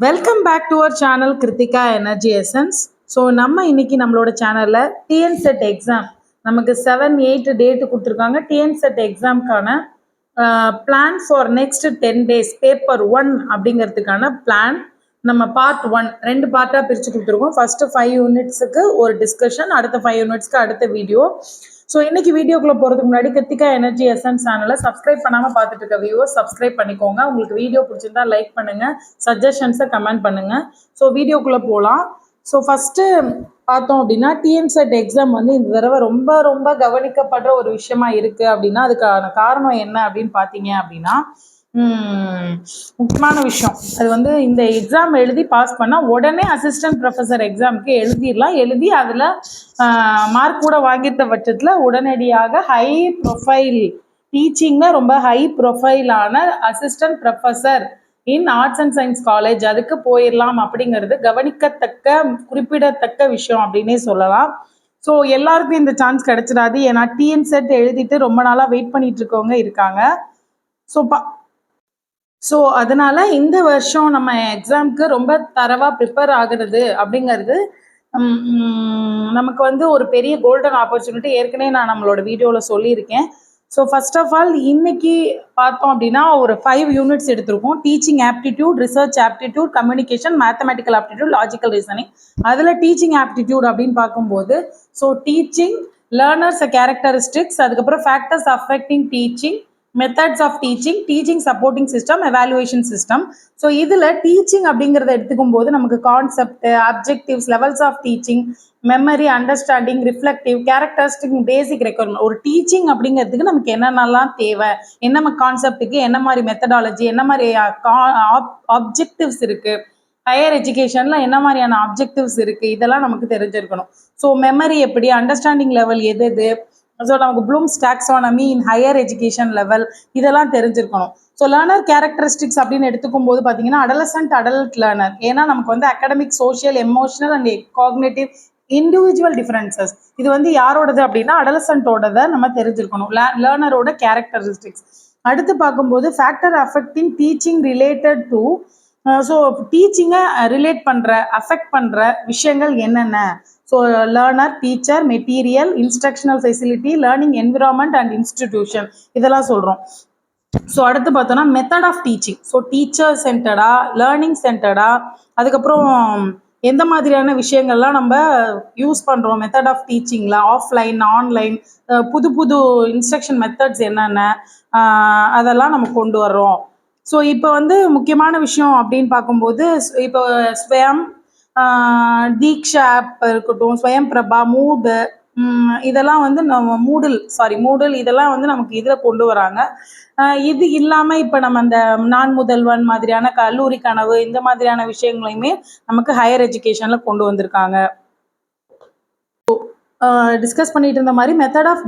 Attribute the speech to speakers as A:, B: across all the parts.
A: Welcome back to our channel Kiruthika energy essence. So நம்ம இன்னைக்கு நம்மளோட சேனலில் டிஎன்செட் எக்ஸாம் நமக்கு 7-8 டேட்டு கொடுத்துருக்காங்க. டிஎன்செட் எக்ஸாம்க்கான plan for next 10 days paper 1 அப்படிங்கிறதுக்கான பிளான் நம்ம பார்ட் 1 2 பார்ட்டாக பிரித்து கொடுத்துருக்கோம். ஃபர்ஸ்ட் 5 யூனிட்ஸுக்கு ஒரு டிஸ்கஷன், அடுத்த 5 யூனிட்ஸ்க்கு அடுத்த வீடியோ. ஸோ இன்னைக்கு வீடியோக்குள்ளே போகிறதுக்கு முன்னாடி கிருத்திகா எனர்ஜி எசன்ஸ் சேனலை சப்ஸ்கிரைப் பண்ணாமல் பார்த்துட்டு இருக்க வியூவர்ஸ் சப்ஸ்கிரைப் பண்ணிக்கோங்க. உங்களுக்கு வீடியோ பிடிச்சிருந்தா லைக் பண்ணுங்கள், சஜஷன்ஸை கமெண்ட் பண்ணுங்கள். ஸோ வீடியோக்குள்ளே போகலாம். ஸோ ஃபஸ்ட்டு பார்த்தோம் அப்படின்னா டிஎன்செட் எக்ஸாம் வந்து இந்த தடவை ரொம்ப ரொம்ப கவனிக்கப்படுற ஒரு விஷயமா இருக்குது அப்படின்னா அதுக்கான காரணம் என்ன அப்படின்னு பார்த்தீங்க அப்படின்னா முக்கியமான விஷயம். அது வந்து இந்த எக்ஸாம் எழுதி பாஸ் பண்ணால் உடனே அசிஸ்டன்ட் ப்ரொஃபஸர் எக்ஸாமுக்கு எழுதிடலாம். எழுதி அதில் மார்க் கூட வாங்கிட்ட பட்சத்தில் உடனடியாக ஹை ப்ரொஃபைல் டீச்சிங்கில் ரொம்ப ஹை ப்ரொஃபைலான assistant professor in arts and science college அதுக்கு போயிடலாம் அப்படிங்கிறது கவனிக்கத்தக்க குறிப்பிடத்தக்க விஷயம் அப்படின்னே சொல்லலாம். ஸோ எல்லாருக்கும் இந்த சான்ஸ் கிடைச்சிடாது. ஏன்னா டிஎன்செட் எழுதிட்டு ரொம்ப நாளாக வெயிட் பண்ணிட்டு இருக்கவங்க இருக்காங்க. ஸோ அதனால இந்த வருஷம் நம்ம எக்ஸாமுக்கு ரொம்ப தரவாக ப்ரிப்பேர் ஆகுறது அப்படிங்கிறது நமக்கு வந்து ஒரு பெரிய கோல்டன் ஆப்பர்ச்சுனிட்டி. ஏற்கனவே நான் நம்மளோட வீடியோவில் சொல்லியிருக்கேன். ஸோ ஃபர்ஸ்ட் ஆஃப் ஆல் இன்னைக்கு பார்த்தோம் அப்படின்னா ஒரு 5 யூனிட்ஸ் எடுத்திருக்கோம். Teaching aptitude, research aptitude, communication, mathematical aptitude, logical reasoning. அதில் டீச்சிங் ஆப்டிடியூட் அப்படின்னு பார்க்கும்போது ஸோ டீச்சிங், லேர்னர்ஸ் கேரக்டரிஸ்டிக்ஸ், அதுக்கப்புறம் factors affecting teaching, methods of teaching, teaching supporting system, evaluation system. So இதில் டீச்சிங் அப்படிங்கிறத எடுத்துக்கும் போது நமக்கு concept, objectives, levels of teaching, memory, understanding, reflective, characteristic, basic requirement. ஒரு டீச்சிங் அப்படிங்கிறதுக்கு நமக்கு என்னென்னலாம் தேவை, என்ன கான்செப்டுக்கு என்ன மாதிரி மெத்தடாலஜி, என்ன மாதிரி ஆப்ஜெக்டிவ்ஸ் இருக்குது, ஹையர் எஜுகேஷனில் என்ன மாதிரியான ஆப்ஜெக்டிவ்ஸ் இருக்குது, இதெல்லாம் நமக்கு தெரிஞ்சிருக்கணும். ஸோ மெமரி எப்படி, அண்டர்ஸ்டாண்டிங் லெவல் எது, ஸோ நமக்கு blooms taxonomy in higher education level இதெல்லாம் தெரிஞ்சிருக்கணும். ஸோ லேர்னர் கேரக்டரிஸ்டிக்ஸ் அப்படின்னு எடுத்துக்கும் போது பார்த்தீங்கன்னா அடலசன்ட் லேர்னர். ஏன்னா நமக்கு வந்து academic, social, emotional and cognitive individual differences இது வந்து யாரோடது அப்படின்னா அடலசன்ட்டோடதை நம்ம தெரிஞ்சிருக்கணும். லேர்னரோட கேரக்டரிஸ்டிக்ஸ். அடுத்து பார்க்கும்போது factor affecting teaching related to so டீச்சிங்கை ரிலேட் பண்ணுற அஃபெக்ட் பண்ணுற விஷயங்கள் என்னென்ன. So learner, teacher, material, instructional facility, learning environment and institution இதெல்லாம் சொல்கிறோம். ஸோ அடுத்து பார்த்தோன்னா method of teaching. So teacher சென்டர்டா, லேர்னிங் சென்டர்டா, அதுக்கப்புறம் எந்த மாதிரியான விஷயங்கள்லாம் நம்ம யூஸ் பண்ணுறோம் மெத்தட் ஆஃப் டீச்சிங்கில், ஆஃப்லைன், ஆன்லைன், புது புது இன்ஸ்ட்ரக்ஷன் மெத்தட்ஸ் என்னென்ன அதெல்லாம் நம்ம கொண்டு வர்றோம். ஸோ இப்போ வந்து முக்கியமான விஷயம் அப்படின்னு பார்க்கும்போது இப்போ ஸ்வயம், தீக்ஷா ஆப் இருக்கட்டும், ஸ்வயம் பிரபா, மூடு இதெல்லாம் வந்து நம்ம மூடல் இதெல்லாம் வந்து நமக்கு இதில் கொண்டு வராங்க. இது இல்லாமல் இப்போ நம்ம அந்த நான் முதல்வன் மாதிரியான கல்லூரி கனவு இந்த மாதிரியான விஷயங்களையுமே நமக்கு ஹையர் எஜுகேஷனில் கொண்டு வந்திருக்காங்க. டிஸ்கஸ் பண்ணிட்டு இருந்த மாதிரி மெத்தட் ஆஃப்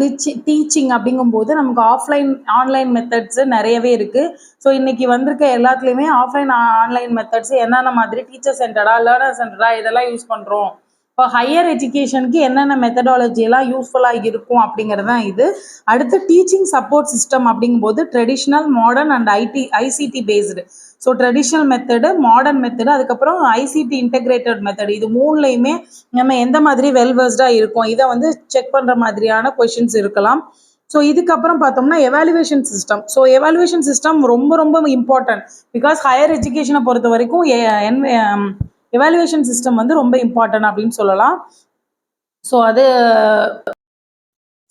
A: டீச்சிங் அப்படிங்கும்போது நமக்கு ஆஃப்லைன், ஆன்லைன் மெத்தட்ஸ் நிறையவே இருக்குது. ஸோ இன்னைக்கு வந்திருக்க எல்லாத்துலேயுமே ஆஃப்லைன், ஆன்லைன் மெத்தட்ஸ் என்னென்ன மாதிரி டீச்சர் சென்டரா, லேர்னர் சென்டரா இதெல்லாம் யூஸ் பண்ணுறோம். இப்போ ஹையர் எஜுகேஷனுக்கு என்னென்ன மெத்தடாலஜி எல்லாம் யூஸ்ஃபுல்லாக இருக்கும் அப்படிங்கிறது தான் இது. அடுத்து டீச்சிங் சப்போர்ட் சிஸ்டம் அப்படிங்கும்போது traditional, modern and ICT based. So traditional method, modern method, அதுக்கப்புறம் ஐசிடி இன்டெகிரேட்டட் மெத்தடு. இது மூணுலையுமே நம்ம எந்த மாதிரி வெல்வர்ஸ்டாக இருக்கும் இதை வந்து செக் பண்ணுற மாதிரியான கொஷின்ஸ் இருக்கலாம். ஸோ இதுக்கப்புறம் பார்த்தோம்னா evaluation system. So evaluation system ரொம்ப ரொம்ப இம்பார்ட்டன்ட். பிகாஸ் ஹையர் எஜுகேஷனை பொறுத்த வரைக்கும் எவாலுவேஷன் சிஸ்டம் வந்து ரொம்ப இம்பார்ட்டன்ட் அப்படின்னு சொல்லலாம்.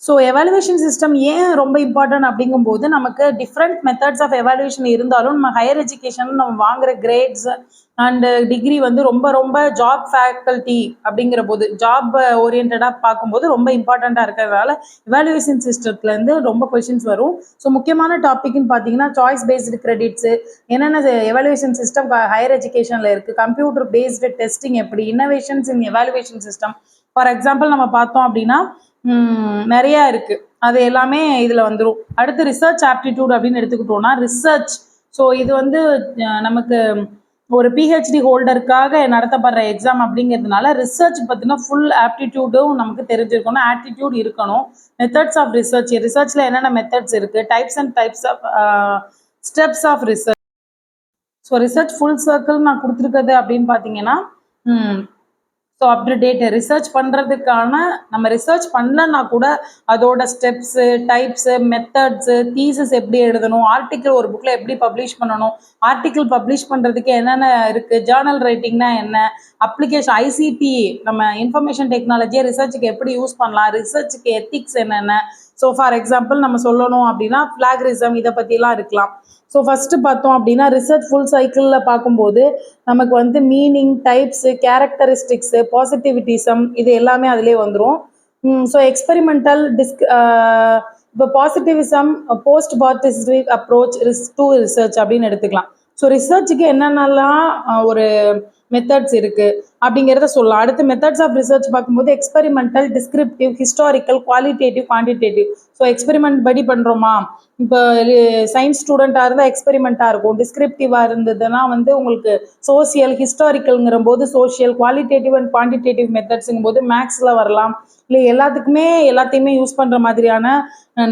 A: ஸோ எவாலுவேஷன் சிஸ்டம் ஏன் ரொம்ப இம்பார்ட்டன்ட் அப்படிங்கும்போது நமக்கு டிஃப்ரெண்ட் மெத்தட்ஸ் ஆஃப் எவாலுவேஷன் இருந்தாலும் நம்ம ஹையர் எஜுகேஷனில் நம்ம வாங்குற கிரேட்ஸ் அண்டு டிகிரி வந்து ரொம்ப ரொம்ப ஜாப் ஃபேக்கல்ட்டி அப்படிங்கிற போது ஜாப் ஓரியன்டாக பார்க்கும்போது ரொம்ப இம்பார்ட்டண்ட்டாக இருக்கிறதுனால எவாலுவேஷன் சிஸ்டத்துலேருந்து ரொம்ப கொஷின்ஸ் வரும். ஸோ முக்கியமான டாபிக்னு பார்த்தீங்கன்னா சாய்ஸ் பேஸ்டு கிரெடிட்ஸு, என்னென்ன எவாலுவேஷன் சிஸ்டம் ஹையர் எஜுகேஷனில் இருக்குது, கம்ப்யூட்டர் பேஸ்டு டெஸ்டிங் எப்படி, innovations in evaluation system. For example நம்ம பார்த்தோம் அப்படின்னா நிறையா இருக்குது, அது எல்லாமே இதில் வந்துடும். அடுத்து ரிசர்ச் ஆப்டிடியூட் அப்படின்னு எடுத்துக்கிட்டோம்னா ரிசர்ச். ஸோ இது வந்து நமக்கு ஒரு பிஹெச்டி ஹோல்டருக்காக நடத்தப்படுற எக்ஸாம் அப்படிங்கிறதுனால ரிசர்ச் பார்த்தீங்கன்னா ஃபுல் ஆப்டிடியூடும் நமக்கு தெரிஞ்சிருக்கணும், ஆப்டிடியூட் இருக்கணும். மெத்தட்ஸ் ஆஃப் ரிசர்ச்சில் என்னென்ன மெத்தட்ஸ் இருக்குது, types of steps of research. So research full circle நான் கொடுத்துருக்கிறது அப்படின்னு பார்த்தீங்கன்னா so up to date research பண்ணுறதுக்கான நம்ம ரிசர்ச் பண்ணலன்னா கூட அதோட ஸ்டெப்ஸு டைப்ஸு மெத்தட்ஸு தீசஸ் எப்படி எழுதணும், ஆர்டிக்கிள் ஒரு புக்கில் எப்படி பப்ளிஷ் பண்ணணும், ஆர்டிக்கிள் பப்ளிஷ் பண்ணுறதுக்கு என்னென்ன இருக்குது, ஜேர்னல் ரைட்டிங்னா என்ன, அப்ளிகேஷன் ஐசிடி நம்ம இன்ஃபர்மேஷன் டெக்னாலஜியை ரிசர்ச்சுக்கு எப்படி யூஸ் பண்ணலாம், ரிசர்ச்சுக்கு எத்திக்ஸ் என்னென்ன. ஸோ ஃபார் எக்ஸாம்பிள் நம்ம சொல்லணும் அப்படின்னா பிளாகரிசம் இதை பற்றிலாம் இருக்கலாம். ஸோ ஃபஸ்ட்டு பார்த்தோம் அப்படின்னா ரிசர்ச் ஃபுல் சைக்கிளில் பார்க்கும்போது நமக்கு வந்து மீனிங், டைப்ஸு, கேரக்டரிஸ்டிக்ஸு, பாசிட்டிவிட்டிசம் இது எல்லாமே அதிலே வந்துடும். ஸோ எக்ஸ்பெரிமெண்டல் இப்போ positivism, post positive approach to research அப்படின்னு எடுத்துக்கலாம். ஸோ ரிசர்ச்சுக்கு என்னென்னலாம் ஒரு மெத்தட்ஸ் இருக்குது அப்படிங்கிறத சொல்லலாம். அடுத்து மெத்தட்ஸ் ஆஃப் ரிசர்ச் பார்க்கும்போது experimental, descriptive, historical, qualitative, quantitative. So experiment படி பண்ணுறோமா, இப்போ சயின்ஸ் ஸ்டூடெண்ட்டாக இருந்தால் எக்ஸ்பெரிமெண்ட்டாக இருக்கும், டிஸ்கிரிப்டிவாக இருந்ததுன்னா வந்து உங்களுக்கு சோசியல், ஹிஸ்டாரிக்கல்ங்கிற போது சோஷியல், குவாலிட்டேட்டிவ் அண்ட் குவான்டிடேட்டிவ் மெத்தட்ஸுங்கும் போது மேக்ஸில் வரலாம். இல்லை எல்லாத்தையுமே யூஸ் பண்ணுற மாதிரியான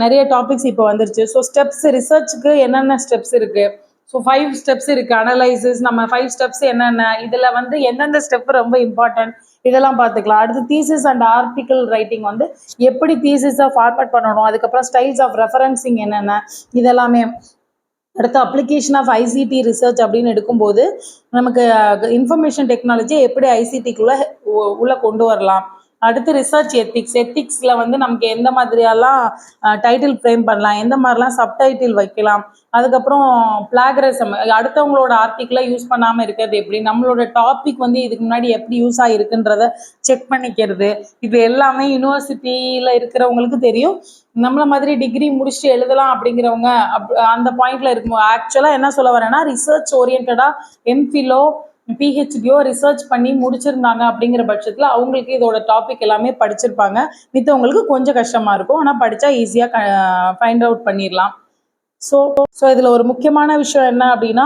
A: நிறைய டாபிக்ஸ் இப்போ வந்துருச்சு. ஸோ ஸ்டெப்ஸ் ரிசர்ச்சுக்கு என்னென்ன ஸ்டெப்ஸ் இருக்குது, ஸோ 5 ஸ்டெப்ஸ் இருக்குது. அனலைசிஸ் நம்ம 5 ஸ்டெப்ஸ் என்னென்ன, இதில் வந்து எந்தெந்த ஸ்டெப் ரொம்ப இம்பார்ட்டன்ட் இதெல்லாம் பார்த்துக்கலாம். அடுத்து தீசிஸ் அண்ட் ஆர்டிக்கல் ரைட்டிங் வந்து எப்படி தீசிஸாக ஃபார்மேட் பண்ணணும், அதுக்கப்புறம் ஸ்டைல்ஸ் ஆஃப் ரெஃபரன்சிங் என்னென்ன இதெல்லாமே. அடுத்து அப்ளிகேஷன் ஆஃப் ஐசிடி ரிசர்ச் அப்படின்னு எடுக்கும்போது நமக்கு இன்ஃபர்மேஷன் டெக்னாலஜியை எப்படி ஐசிடிக்குள்ளே உள்ளே கொண்டு வரலாம். அடுத்து ரிசர்ச் எத்திக்ஸில் வந்து நமக்கு எந்த மாதிரியெல்லாம் டைட்டில் ஃப்ரேம் பண்ணலாம், எந்த மாதிரிலாம் சப்டைட்டில் வைக்கலாம். அதுக்கப்புறம் பிளாகரிசம், அடுத்தவங்களோட ஆர்டிக்கிளை யூஸ் பண்ணாமல் இருக்கிறது எப்படி, நம்மளோட டாபிக் வந்து இதுக்கு முன்னாடி எப்படி யூஸ் ஆகிருக்குன்றத செக் பண்ணிக்கிறது. இது எல்லாமே யூனிவர்சிட்டியில் இருக்கிறவங்களுக்கு தெரியும். நம்மள மாதிரி டிகிரி முடிச்சுட்டு எழுதலாம் அப்படிங்கிறவங்க அந்த பாயிண்ட்ல இருக்கும். ஆக்சுவலாக என்ன சொல்ல வரேன்னா ரிசர்ச் ஓரியன்டாக எம்ஃபிலோ பிஹெச்டியோ ரிசர்ச் பண்ணி முடிச்சிருந்தாங்க அப்படிங்கிற பட்சத்தில் அவங்களுக்கு இதோட டாபிக் எல்லாமே படிச்சிருப்பாங்க. மித்தவங்களுக்கு கொஞ்சம் கஷ்டமாக இருக்கும், ஆனால் படித்தா ஈஸியாக ஃபைண்ட் அவுட் பண்ணிடலாம். ஸோ இதில் ஒரு முக்கியமான விஷயம் என்ன அப்படின்னா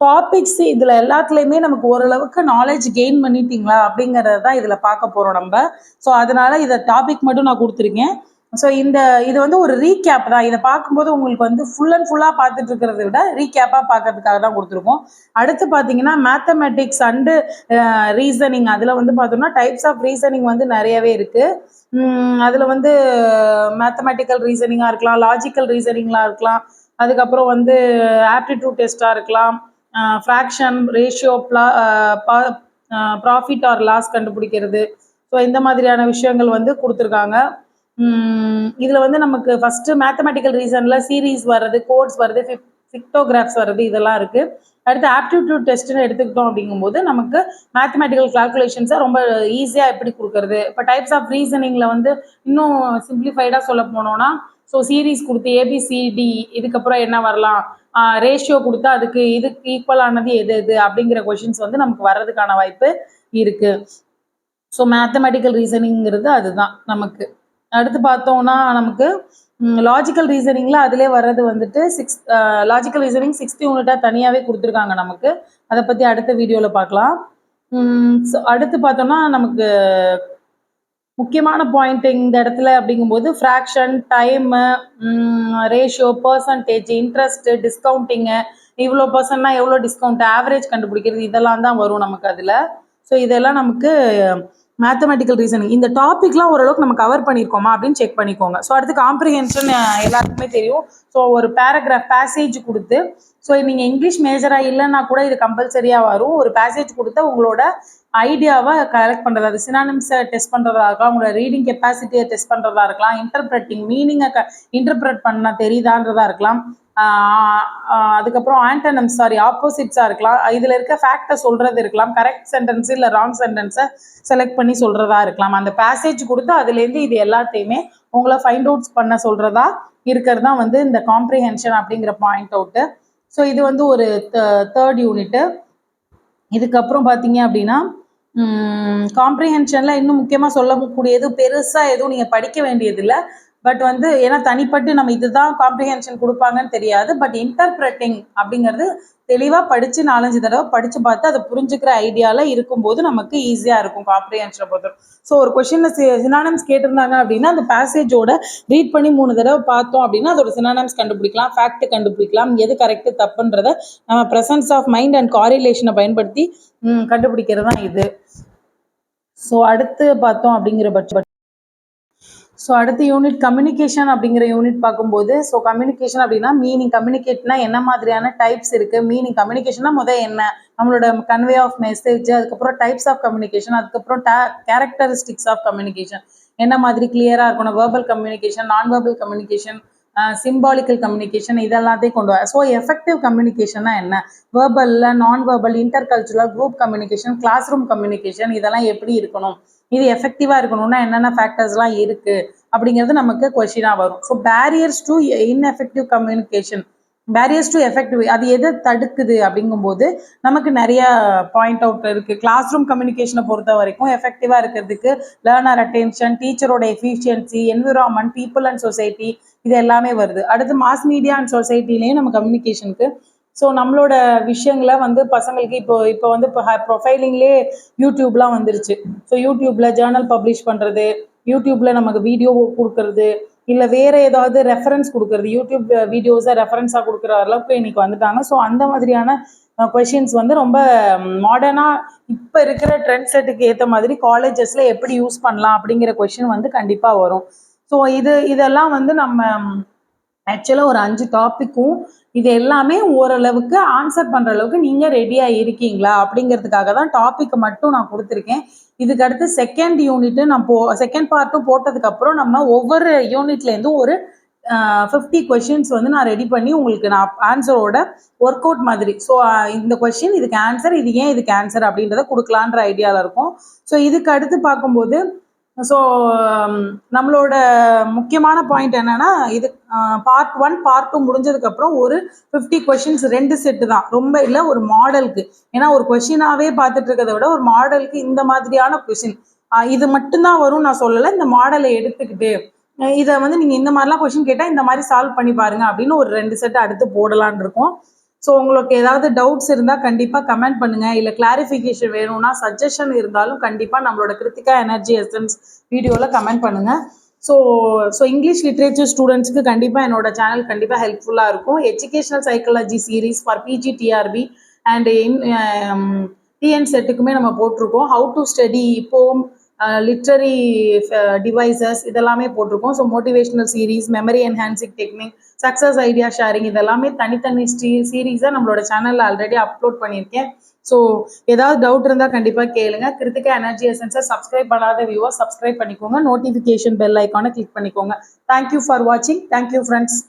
A: டாபிக்ஸ் இதில் எல்லாத்துலேயுமே நமக்கு ஓரளவுக்கு நாலேஜ் கெயின் பண்ணிட்டீங்களா அப்படிங்கிறது தான் இதில் பார்க்க போகிறோம் நம்ம. ஸோ அதனால இதை டாபிக் மட்டும் நான் கொடுத்துருக்கேன். ஸோ இது வந்து ஒரு ரீகேப் தான். இதை பார்க்கும்போது உங்களுக்கு வந்து ஃபுல் அண்ட் ஃபுல்லாக பார்த்துட்டு இருக்கிறத விட ரீகேப்பாக பார்க்கறதுக்காக தான் கொடுத்துருக்கோம். அடுத்து பார்த்தீங்கன்னா மேத்தமெட்டிக்ஸ் அண்டு ரீசனிங், அதில் வந்து பார்த்தோம்னா டைப்ஸ் ஆஃப் ரீசனிங் வந்து நிறையவே இருக்குது. அதில் வந்து மேத்தமெட்டிக்கல் ரீசனிங்காக இருக்கலாம், லாஜிக்கல் ரீசனிங்லாம் இருக்கலாம், அதுக்கப்புறம் வந்து ஆப்டிடியூட் டெஸ்ட்டாக இருக்கலாம், fraction, ratio, profit or loss கண்டுபிடிக்கிறது. ஸோ இந்த மாதிரியான விஷயங்கள் வந்து கொடுத்துருக்காங்க. இதில் வந்து நமக்கு ஃபஸ்ட்டு மேத்தமெட்டிக்கல் ரீசனில் சீரீஸ் வர்றது, கோட்ஸ் வருது, பிக்டோகிராஃப்ஸ் வருது, இதெல்லாம் இருக்குது. அடுத்து ஆப்டிடியூட் டெஸ்ட்டுன்னு எடுத்துக்கிட்டோம் அப்படிங்கும்போது நமக்கு மேத்தமெட்டிக்கல் கால்குலேஷன்ஸை ரொம்ப ஈஸியாக எப்படி கொடுக்குறது. இப்போ டைப்ஸ் ஆஃப் ரீசனிங்கில் வந்து இன்னும் சிம்பிளிஃபைடாக சொல்ல போனோம்னா ஸோ சீரீஸ் கொடுத்து ஏபிசிடி இதுக்கப்புறம் என்ன வரலாம், ரேஷியோ கொடுத்தா அதுக்கு இதுக்கு ஈக்குவலானது எது அப்படிங்கிற கொஷின்ஸ் வந்து நமக்கு வர்றதுக்கான வாய்ப்பு இருக்குது. ஸோ மேத்தமெட்டிக்கல் ரீசனிங்கிறது அதுதான் நமக்கு. அடுத்து பார்த்தோம்னா நமக்கு லாஜிக்கல் ரீசனிங்கில் அதிலே வர்றது வந்துட்டு லாஜிக்கல் ரீசனிங் 6th யூனிட்டாக தனியாகவே கொடுத்துருக்காங்க நமக்கு. அதை பற்றி அடுத்த வீடியோவில் பார்க்கலாம். ஸோ அடுத்து பார்த்தோம்னா நமக்கு முக்கியமான பாயிண்ட் இந்த இடத்துல அப்படிங்கும்போது fraction, time, ratio, percentage, interest, discounting, இவ்வளோ பர்சன்ட்னா எவ்வளோ டிஸ்கவுண்ட், ஆவரேஜ் கண்டுபிடிக்கிறது, இதெல்லாம் தான் வரும் நமக்கு அதில். ஸோ இதெல்லாம் நமக்கு மேத்தமெட்டிக்கல் ரீசனிங். இந்த டாபிக்லாம் ஓரளவுக்கு நம்ம கவர் பண்ணியிருக்கோமா அப்படின்னு செக் பண்ணிக்கோங்க. ஸோ அடுத்து காம்ப்ரிஹென்ஷன் எல்லாருக்குமே தெரியும். ஸோ ஒரு பேசேஜ் கொடுத்து, ஸோ நீங்கள் இங்கிலீஷ் மேஜராக இல்லைன்னா கூட இது கம்பல்சரியாக வரும். ஒரு பேசேஜ் கொடுத்து உங்களோட ஐடியாவை கலெக்ட் பண்ணுறது, அது சினானிம்ஸை டெஸ்ட் பண்ணுறதா இருக்கலாம், உங்களோட ரீடிங் கெப்பாசிட்டியை டெஸ்ட் பண்ணுறதா இருக்கலாம், இன்டர்பிரட்டிங் மீனிங்கை இன்டர்பிரட் பண்ண தெரியுதான்றதா இருக்கலாம், அதுக்கப்புறம் ஆப்போசிட்ஸாக இருக்கலாம், இதில் இருக்க ஃபேக்டை சொல்கிறது இருக்கலாம், கரெக்ட் சென்டென்ஸு இல்லை ராங் சென்டென்ஸை செலக்ட் பண்ணி சொல்கிறதா இருக்கலாம். அந்த பேசேஜ் கொடுத்து அதுலேருந்து இது எல்லாத்தையுமே உங்களை ஃபைண்ட் அவுட்ஸ் பண்ண சொல்கிறதா இருக்கிறது தான் வந்து இந்த காம்ப்ரிஹென்ஷன் அப்படிங்கிற பாயிண்ட் அவுட்டு. ஸோ இது வந்து ஒரு 3rd யூனிட்டு. இதுக்கப்புறம் பார்த்தீங்க அப்படின்னா காம்ப்ரிஹென்ஷனில் இன்னும் முக்கியமாக சொல்லக்கூடியது பெருசாக எதுவும் நீங்கள் படிக்க வேண்டியதில்லை. பட் வந்து ஏன்னா தனிப்பட்டு நம்ம இதுதான் காம்ப்ரிஹென்ஷன் கொடுப்பாங்கன்னு தெரியாது. பட் இன்டர்பிரட்டிங் அப்படிங்கிறது தெளிவாக படித்து 4-5 தடவை படித்து பார்த்து அதை புரிஞ்சுக்கிற ஐடியாவில் இருக்கும்போது நமக்கு ஈஸியாக இருக்கும் காம்ப்ரிஹென்ஷனை பொறுத்தவரை. ஸோ ஒரு கொஷினில் சினானம்ஸ் கேட்டிருந்தாங்க அப்படின்னா அந்த பேசேஜோட ரீட் பண்ணி 3 தடவை பார்த்தோம் அப்படின்னா அதோட சினானம்ஸ் கண்டுபிடிக்கலாம், ஃபேக்ட் கண்டுபிடிக்கலாம், எது கரெக்டு தப்புன்றதை நம்ம ப்ரெசன்ஸ் ஆஃப் மைண்ட் அண்ட் காரிலேஷனை பயன்படுத்தி கண்டுபிடிக்கிறது தான் இது. ஸோ அடுத்து பார்த்தோம் அப்படிங்கிற பட்சம் ஸோ அடுத்த யூனிட் கம்யூனிகேஷன் அப்படிங்கிற யூனிட் பார்க்கும்போது, ஸோ கம்யூனிகேஷன் அப்படின்னா மீனிங், கம்யூனிகேட்னா என்ன மாதிரியான டைப்ஸ் இருக்குது, மீனிங் கம்யூனிகேஷன்னா என்ன நம்மளோட கன்வே ஆஃப் மெசேஜ், அதுக்கப்புறம் டைப்ஸ் ஆஃப் கம்யூனிகேஷன், அதுக்கப்புறம் கேரக்டரிஸ்டிக்ஸ் ஆஃப் கம்யூனிகேஷன் என்ன மாதிரி கிளியராக இருக்கணும், verbal communication, non verbal communication, symbolical communication இதெல்லாத்தையும் கொண்டு வர. ஸோ எஃபெக்டிவ் கம்யூனிகேஷன்னா என்ன, வேர்பலில் non verbal, intercultural, group communication, classroom communication இதெல்லாம் எப்படி இருக்கணும், இது எஃபெக்டிவாக இருக்கணும்னா என்னென்ன ஃபேக்டர்ஸ்லாம் இருக்குது அப்படிங்கிறது நமக்கு கொஷினாக வரும். So barriers to ineffective communication, barriers to effective அது எதை தடுக்குது அப்படிங்கும்போது நமக்கு நிறைய பாயிண்ட் அவுட் இருக்குது. கிளாஸ் ரூம் கம்யூனிகேஷனை பொறுத்த வரைக்கும் எஃபெக்டிவாக இருக்கிறதுக்கு லேர்னர் அட்டென்ஷன், டீச்சரோட efficiency, environment, people and society இது எல்லாமே வருது. அடுத்து மாஸ் மீடியா அண்ட் சொசைட்டிலையும் நம்ம கம்யூனிகேஷனுக்கு ஸோ நம்மளோட விஷயங்களை வந்து பசங்களுக்கு இப்போ வந்து இப்போ ப்ரொஃபைலிங்லேயே யூடியூப்லாம் வந்துருச்சு. ஸோ யூடியூப்பில் ஜேர்னல் பப்ளிஷ் பண்ணுறது, யூடியூப்பில் நமக்கு வீடியோ கொடுக்கறது, இல்லை வேறு ஏதாவது ரெஃபரன்ஸ் கொடுக்குறது, யூடியூப் வீடியோஸை ரெஃபரன்ஸாக கொடுக்குற அளவுக்கு இன்றைக்கி வந்துட்டாங்க. ஸோ அந்த மாதிரியான கொஷின்ஸ் வந்து ரொம்ப மாடர்னாக இப்போ இருக்கிற ட்ரெண்ட் செட்டுக்கு ஏற்ற மாதிரி காலேஜஸில் எப்படி யூஸ் பண்ணலாம் அப்படிங்கிற கொஷின் வந்து கண்டிப்பாக வரும். ஸோ இதெல்லாம் வந்து நம்ம ஆக்சுவலாக ஒரு 5 டாப்பிக்கும் இது எல்லாமே ஓரளவுக்கு ஆன்சர் பண்ணுற அளவுக்கு நீங்கள் ரெடியாக இருக்கீங்களா அப்படிங்கிறதுக்காக தான் டாப்பிக்கை மட்டும் நான் கொடுத்துருக்கேன். இதுக்கு அடுத்து செகண்ட் யூனிட்டு நான் செகண்ட் பார்ட்டும் போட்டதுக்கப்புறம் நம்ம ஒவ்வொரு யூனிட்லேருந்தும் ஒரு 50 கொஷின்ஸ் வந்து நான் ரெடி பண்ணி உங்களுக்கு நான் ஆன்சரோட ஒர்க் அவுட் மாதிரி, ஸோ இந்த கொஷின் இதுக்கு ஆன்சர், இது ஏன் இதுக்கு ஆன்சர் அப்படின்றத கொடுக்கலான்ற ஐடியாவில் இருக்கும். ஸோ இதுக்கு அடுத்து பார்க்கும்போது ஸோ நம்மளோட முக்கியமான பாயிண்ட் என்னன்னா இது பார்ட் 1 பார்ட் 2 முடிஞ்சதுக்கப்புறம் ஒரு 50 கொஷின்ஸ் 2 செட்டு தான், ரொம்ப இல்லை ஒரு மாடலுக்கு. ஏன்னா ஒரு கொஷினாகவே பார்த்துட்டு இருக்கிறத விட ஒரு மாடலுக்கு இந்த மாதிரியான கொஷின் இது மட்டும்தான் வரும் நான் சொல்லலை, இந்த மாடலை எடுத்துக்கிட்டு இதை வந்து நீங்கள் இந்த மாதிரிலாம் கொஷின் கேட்டால் இந்த மாதிரி சால்வ் பண்ணி பாருங்க அப்படின்னு ஒரு 2 செட்டு அடுத்து போடலான் இருக்கோம். ஸோ உங்களுக்கு ஏதாவது டவுட்ஸ் இருந்தால் கண்டிப்பாக கமெண்ட் பண்ணுங்கள், இல்லை கிளாரிஃபிகேஷன் வேணும்னா சஜஷன் இருந்தாலும் கண்டிப்பாக நம்மளோட கிருத்திகா எனர்ஜி எசன்ஸ் வீடியோவில் கமெண்ட் பண்ணுங்கள். ஸோ இங்கிலீஷ் லிட்ரேச்சர் ஸ்டூடெண்ட்ஸ்க்கு கண்டிப்பாக என்னோட சேனல் கண்டிப்பாக ஹெல்ப்ஃபுல்லாக இருக்கும். Educational psychology series for PG, TRB and TN செட்டுக்குமே நம்ம போட்டிருக்கோம். How to study, poem, literary devices இதெல்லாமே போட்டிருக்கோம். So motivational series, memory enhancing technique, success idea sharing இதெல்லாமே தனித்தனி சீரீஸாக நம்மளோட சேனலில் ஆல்ரெடி அப்லோட் பண்ணியிருக்கேன். ஸோ ஏதாவது டவுட் இருந்தால் கண்டிப்பாக கேளுங்க. கிருத்திகா எனர்ஜி எசன்ஸை சப்ஸ்கிரைப் பண்ணாத வியூவர்ஸ் சப்ஸ்கிரைப் பண்ணிக்கோங்க, நோட்டிஃபிகேஷன் பெல் ஐக்கானை கிளிக் பண்ணிக்கோங்க. தேங்க்யூ ஃபார் வாட்சிங். Thank you friends.